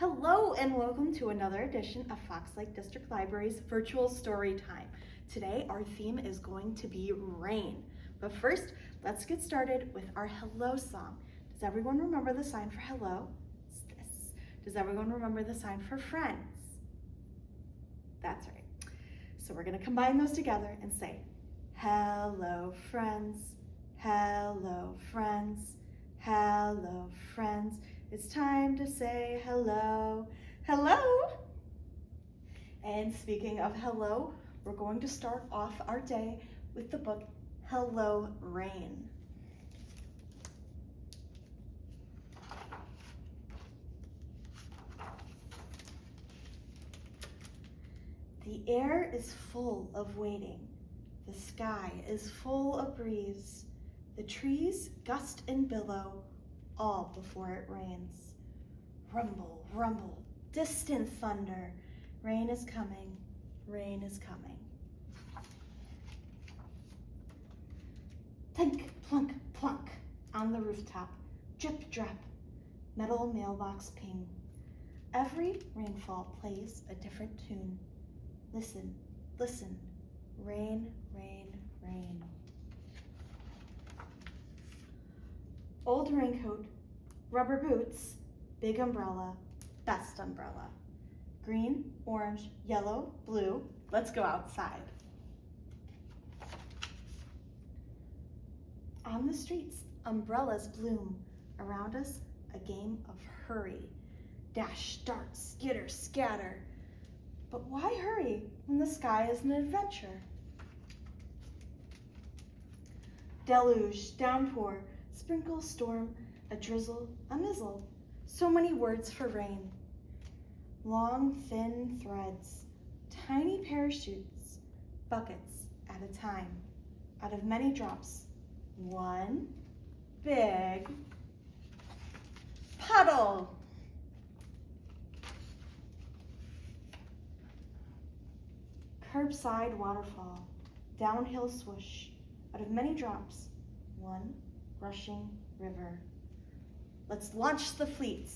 Hello and welcome to another edition of Fox Lake District Library's virtual story time. Today our theme is going to be rain. But first, let's get started with our hello song. Does everyone remember the sign for hello? It's this. Does everyone remember the sign for friends? That's right. So we're going to combine those together and say, hello friends, hello friends, hello friends. It's time to say hello, hello. And speaking of hello, we're going to start off our day with the book Hello Rain. The air is full of waiting. The sky is full of breeze. The trees gust and billow, all before it rains. Rumble, rumble, distant thunder. Rain is coming, rain is coming. Plink, plunk, plunk, on the rooftop. Drip, drop, metal mailbox ping. Every rainfall plays a different tune. Listen, listen, rain, rain, rain. Old raincoat, rubber boots, big umbrella, best umbrella. Green, orange, yellow, blue, let's go outside. On the streets, umbrellas bloom. Around us, a game of hurry. Dash, dart, skitter, scatter. But why hurry when the sky is an adventure? Deluge, downpour, sprinkle, storm, a drizzle, a mizzle. So many words for rain. Long, thin threads, tiny parachutes, buckets at a time. Out of many drops, one big puddle. Curbside waterfall, downhill swoosh. Out of many drops, one rushing river. Let's launch the fleet.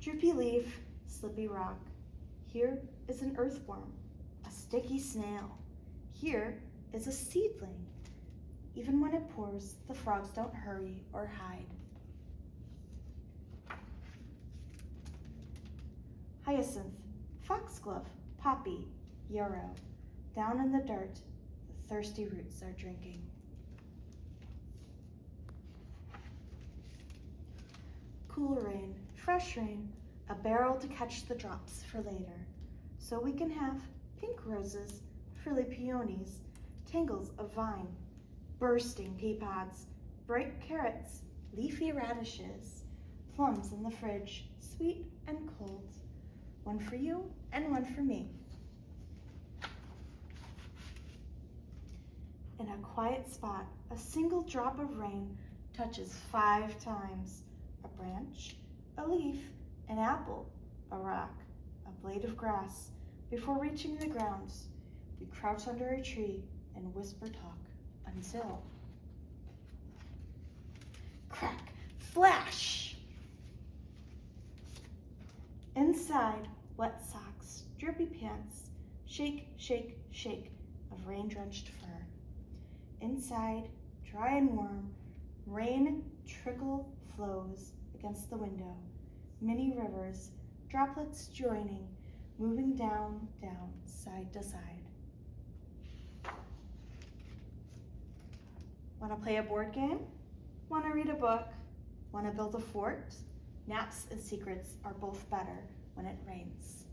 Droopy leaf, slippy rock. Here is an earthworm, a sticky snail. Here is a seedling. Even when it pours, the frogs don't hurry or hide. Hyacinth, foxglove, poppy, yarrow. Down in the dirt, the thirsty roots are drinking. Cool rain, fresh rain, a barrel to catch the drops for later. So we can have pink roses, frilly peonies, tangles of vine, bursting pea pods, bright carrots, leafy radishes, plums in the fridge, sweet and cold. One for you and one for me. In a quiet spot, a single drop of rain touches 5 times. A branch, a leaf, an apple, a rock, a blade of grass. Before reaching the ground, we crouch under a tree and whisper talk until crack, flash! Inside, wet socks, drippy pants, shake, shake, shake of rain-drenched fur. Inside, dry and warm, rain trickle flows against the window. Many rivers, droplets joining, moving down, down, side to side. Want to play a board game? Want to read a book? Want to build a fort? Naps and secrets are both better when it rains.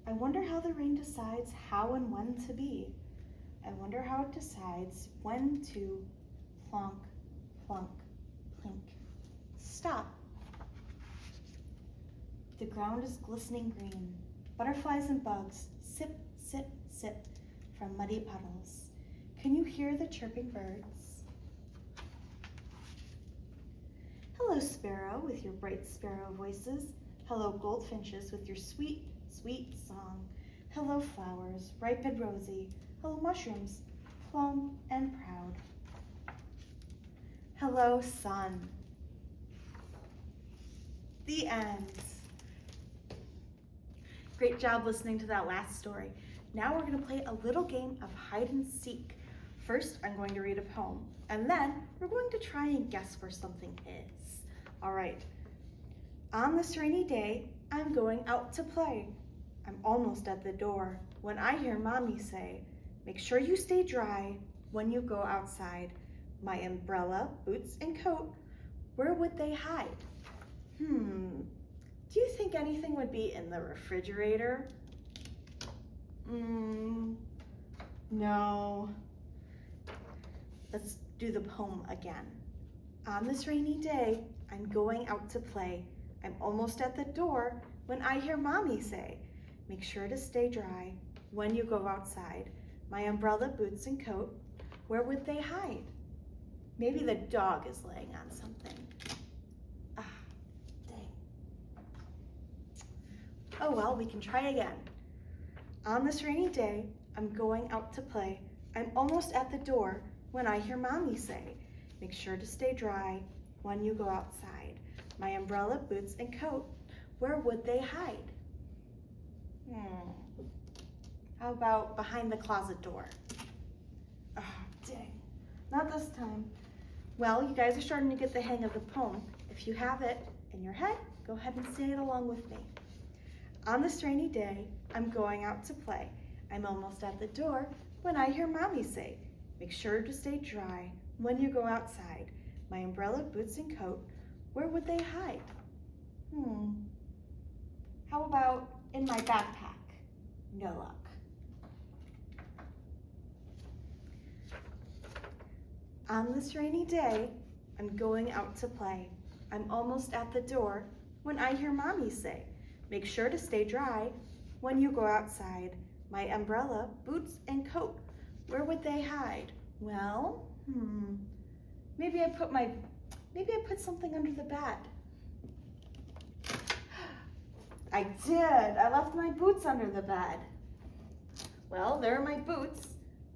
I wonder how the rain decides how and when to be. I wonder how it decides when to plonk, plunk, plink. Stop. The ground is glistening green. Butterflies and bugs sip, sip, sip from muddy puddles. Can you hear the chirping birds? Hello, sparrow, with your bright sparrow voices. Hello, goldfinches, with your sweet, sweet song. Hello, flowers, ripe and rosy. Hello, mushrooms, plump and proud. Hello, sun. The end. Great job listening to that last story. Now we're going to play a little game of hide and seek. First, I'm going to read a poem, and then we're going to try and guess where something is. All right. On this rainy day, I'm going out to play. I'm almost at the door when I hear Mommy say, make sure you stay dry when you go outside. My umbrella, boots, and coat, where would they hide? Do you think anything would be in the refrigerator? No. Let's do the poem again. On this rainy day, I'm going out to play. I'm almost at the door when I hear Mommy say, make sure to stay dry when you go outside. My umbrella, boots, and coat, where would they hide? Maybe the dog is laying on something. Dang. Oh well, we can try again. On this rainy day, I'm going out to play. I'm almost at the door when I hear Mommy say, make sure to stay dry when you go outside. My umbrella, boots, and coat, where would they hide? How about behind the closet door? Oh, dang, not this time. Well, you guys are starting to get the hang of the poem. If you have it in your head, go ahead and say it along with me. On this rainy day, I'm going out to play. I'm almost at the door when I hear Mommy say, make sure to stay dry when you go outside. My umbrella, boots, and coat, where would they hide? How about in my backpack? No luck. On this rainy day, I'm going out to play. I'm almost at the door when I hear Mommy say, make sure to stay dry when you go outside. My umbrella, boots, and coat, where would they hide? Well, maybe I put something under the bed. I did. I left my boots under the bed. Well, there are my boots,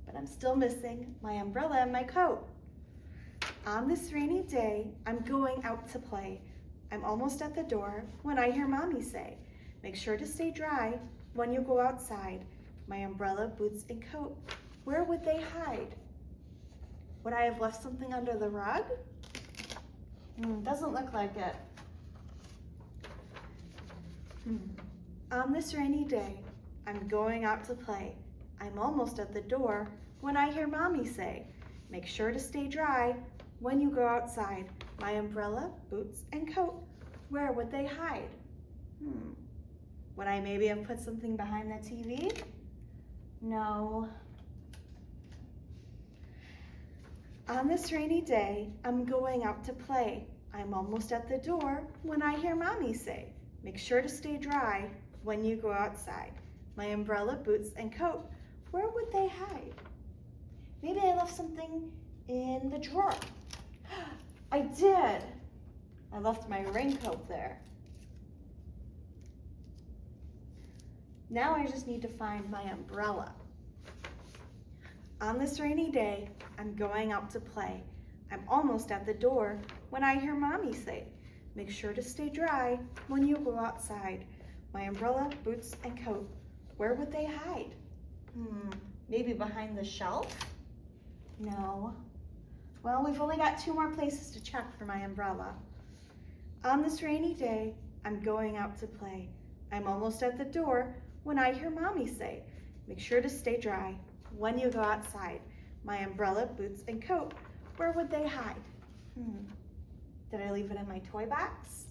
but I'm still missing my umbrella and my coat. On this rainy day, I'm going out to play. I'm almost at the door when I hear Mommy say, make sure to stay dry when you go outside. My umbrella, boots, and coat, where would they hide? Would I have left something under the rug? Doesn't look like it. On this rainy day, I'm going out to play. I'm almost at the door when I hear Mommy say, make sure to stay dry when you go outside. My umbrella, boots, and coat, where would they hide? Would I maybe have put something behind the TV? No. On this rainy day, I'm going out to play. I'm almost at the door when I hear Mommy say, make sure to stay dry when you go outside. My umbrella, boots, and coat, where would they hide? Maybe I left something in the drawer. I did. I left my raincoat there. Now I just need to find my umbrella. On this rainy day, I'm going out to play. I'm almost at the door when I hear Mommy say, make sure to stay dry when you go outside. My umbrella, boots, and coat, where would they hide? Maybe behind the shelf? No. Well, we've only got 2 more places to check for my umbrella. On this rainy day, I'm going out to play. I'm almost at the door when I hear Mommy say, make sure to stay dry when you go outside. My umbrella, boots, and coat, where would they hide? Did I leave it in my toy box?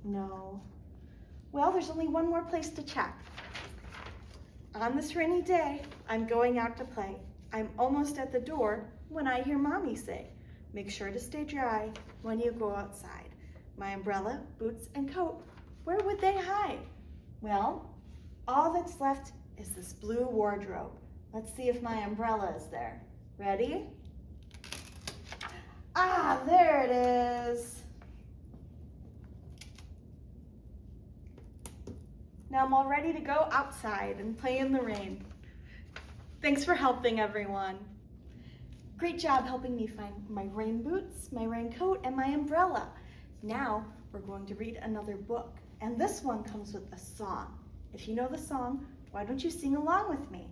No. Well, there's only 1 more place to check. On this rainy day, I'm going out to play. I'm almost at the door when I hear Mommy say, make sure to stay dry when you go outside. My umbrella, boots, and coat, where would they hide? Well, all that's left is this blue wardrobe. Let's see if my umbrella is there. Ready? There it is. Now I'm all ready to go outside and play in the rain. Thanks for helping, everyone. Great job helping me find my rain boots, my raincoat, and my umbrella. Now we're going to read another book, and this one comes with a song. If you know the song, why don't you sing along with me?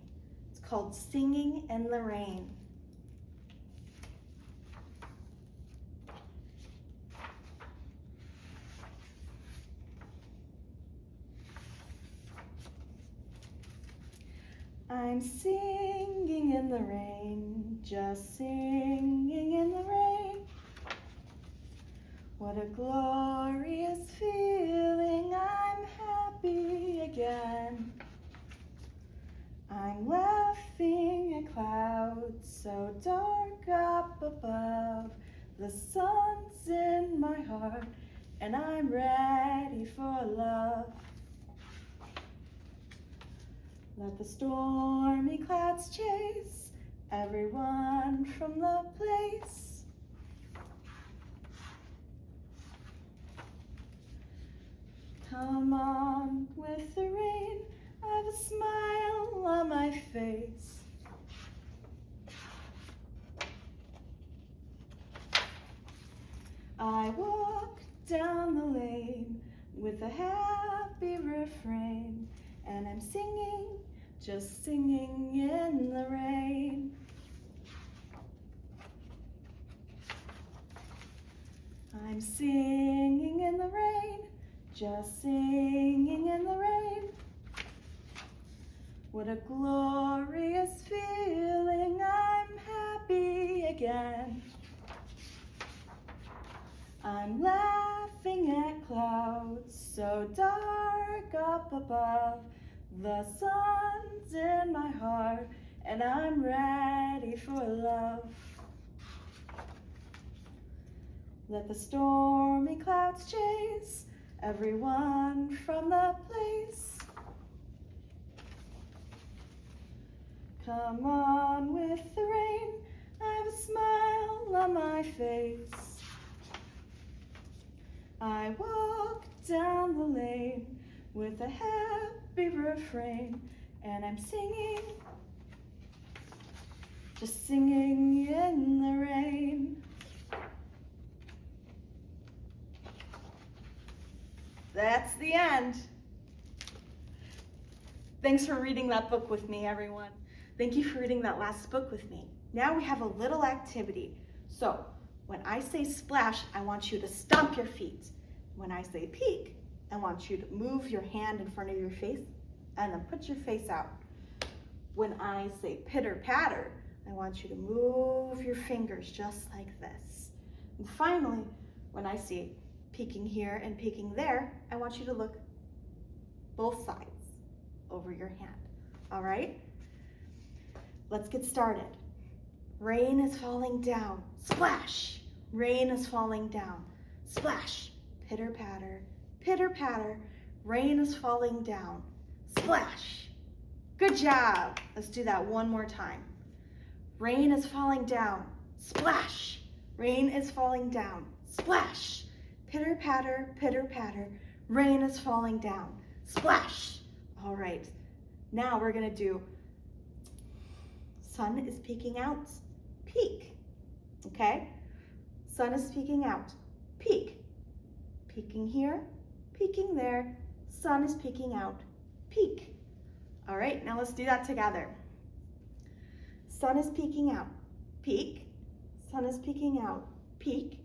It's called Singing in the Rain. I'm singing in the rain, just singing in the rain. What a glorious feeling, I'm happy again. I'm laughing at clouds so dark up above. The sun's in my heart and I'm ready for love. Let the stormy clouds chase everyone from the place. Come on with the rain, I've a smile on my face. I walk down the lane with a happy refrain, and I'm singing, just singing in the rain. I'm singing in the rain, just singing in the rain. What a glorious feeling, I'm happy again. I'm laughing at clouds so dark up above. The sun's in my heart and I'm ready for love. Let the stormy clouds chase everyone from the place. Come on with the rain, I have a smile on my face. I walk down the lane with a happy refrain, and I'm singing, just singing in the rain. That's the end. Thanks for reading that book with me, everyone. Thank you for reading that last book with me. Now we have a little activity. So when I say splash, I want you to stomp your feet. When I say peek, I want you to move your hand in front of your face and then put your face out. When I say pitter patter, I want you to move your fingers just like this. And finally, when I say peeking here and peeking there, I want you to look both sides over your hand. All right? Let's get started. Rain is falling down. Splash! Rain is falling down. Splash! Pitter patter, pitter patter. Rain is falling down. Splash! Good job. Let's do that one more time. Rain is falling down. Splash! Rain is falling down. Splash! Pitter patter, pitter patter. Rain is falling down. Splash! All right. Now we're gonna do sun is peeking out. Peek. Okay? Sun is peeking out. Peek. Peeking here, peeking there. Sun is peeking out. Peek. All right, now let's do that together. Sun is peeking out. Peek. Sun is peeking out. Peek.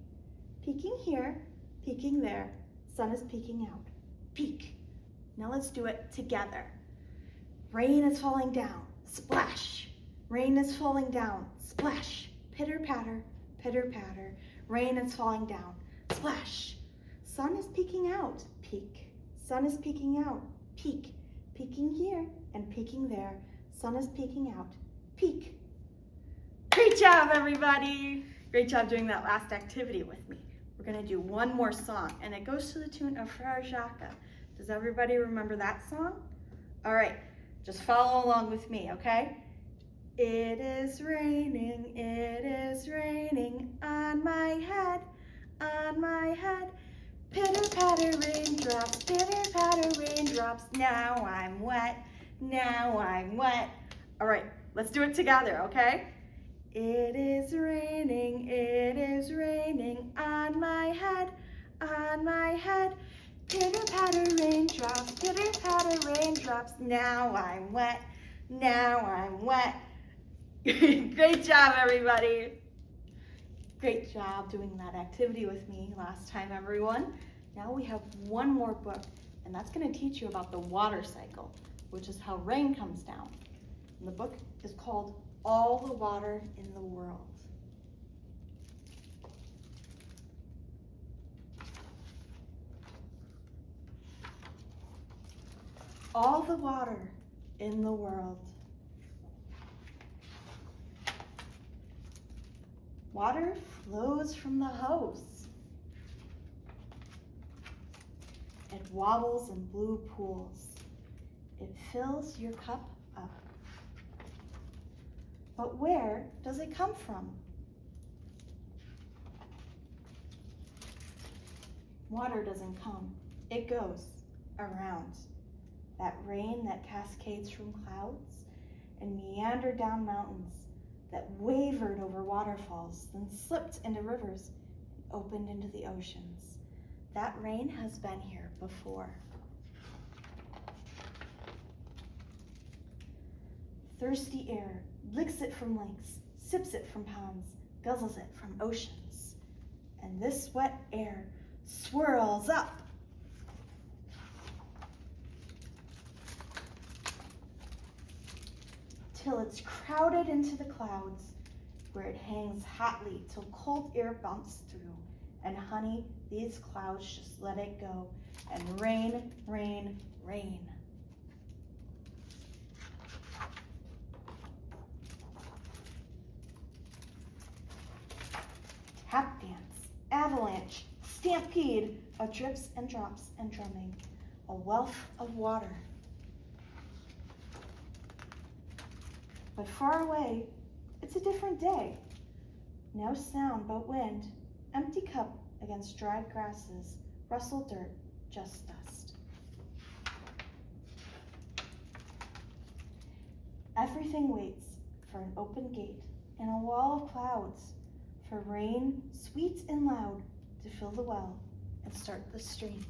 Peeking here, peeking there. Sun is peeking out. Peek. Now let's do it together. Rain is falling down. Splash. Rain is falling down. Splash. Pitter patter, pitter patter. Rain is falling down. Splash. Sun is peeking out. Peek. Sun is peeking out. Peek. Peeking here and peeking there. Sun is peeking out. Peek. Great job, everybody. Great job doing that last activity with me. We're gonna do one more song, and it goes to the tune of Frere Jacques. Does everybody remember that song? All right, just follow along with me, okay? It is raining on my head, on my head. Pitter patter raindrops, now I'm wet, now I'm wet. All right, let's do it together, okay? It is raining on my head, on my head. Pitter-patter raindrops, now I'm wet, now I'm wet. Great job, everybody. Great job doing that activity with me last time, everyone. Now we have one more book, and that's going to teach you about the water cycle, which is how rain comes down. And the book is called All the Water in the World. All the water in the world. Water flows from the hose. It wobbles in blue pools. It fills your cup up. But where does it come from? Water doesn't come, it goes around. That rain that cascades from clouds and meandered down mountains, that wavered over waterfalls, then slipped into rivers and opened into the oceans. That rain has been here before. Thirsty air licks it from lakes, sips it from ponds, guzzles it from oceans. And this wet air swirls up till it's crowded into the clouds, where it hangs hotly till cold air bumps through. And honey, these clouds just let it go, and rain, rain, rain. Tap dance, avalanche, stampede of drips and drops and drumming, a wealth of water. But far away, it's a different day. No sound but wind, empty cup against dried grasses, rustled dirt, just dust. Everything waits for an open gate and a wall of clouds, for rain, sweet and loud, to fill the well and start the stream.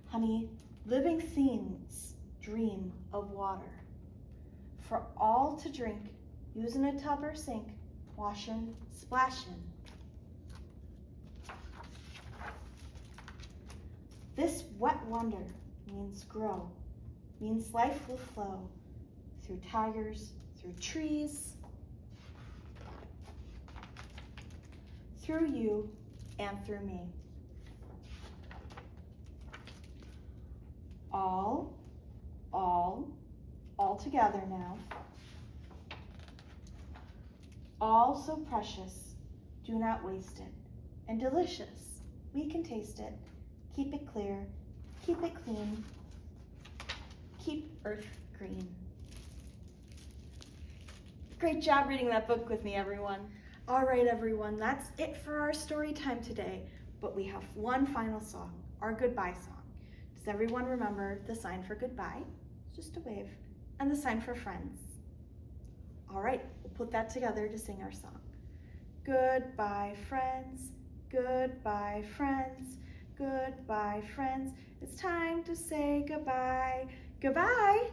Honey, living things dream of water, for all to drink, use in a tub or sink, washin', splashin'. This wet wonder means grow, means life will flow through tigers, through trees, through you and through me. All together now. All so precious, do not waste it, and delicious, we can taste it. Keep it clear, keep it clean, keep earth green. Great job reading that book with me, everyone. All right, everyone, that's it for our story time today, but we have one final song, our goodbye song. Does everyone remember the sign for goodbye? It's just a wave. And the sign for friends. All right, we'll put that together to sing our song. Goodbye, friends. Goodbye, friends. Goodbye, friends. It's time to say goodbye. Goodbye.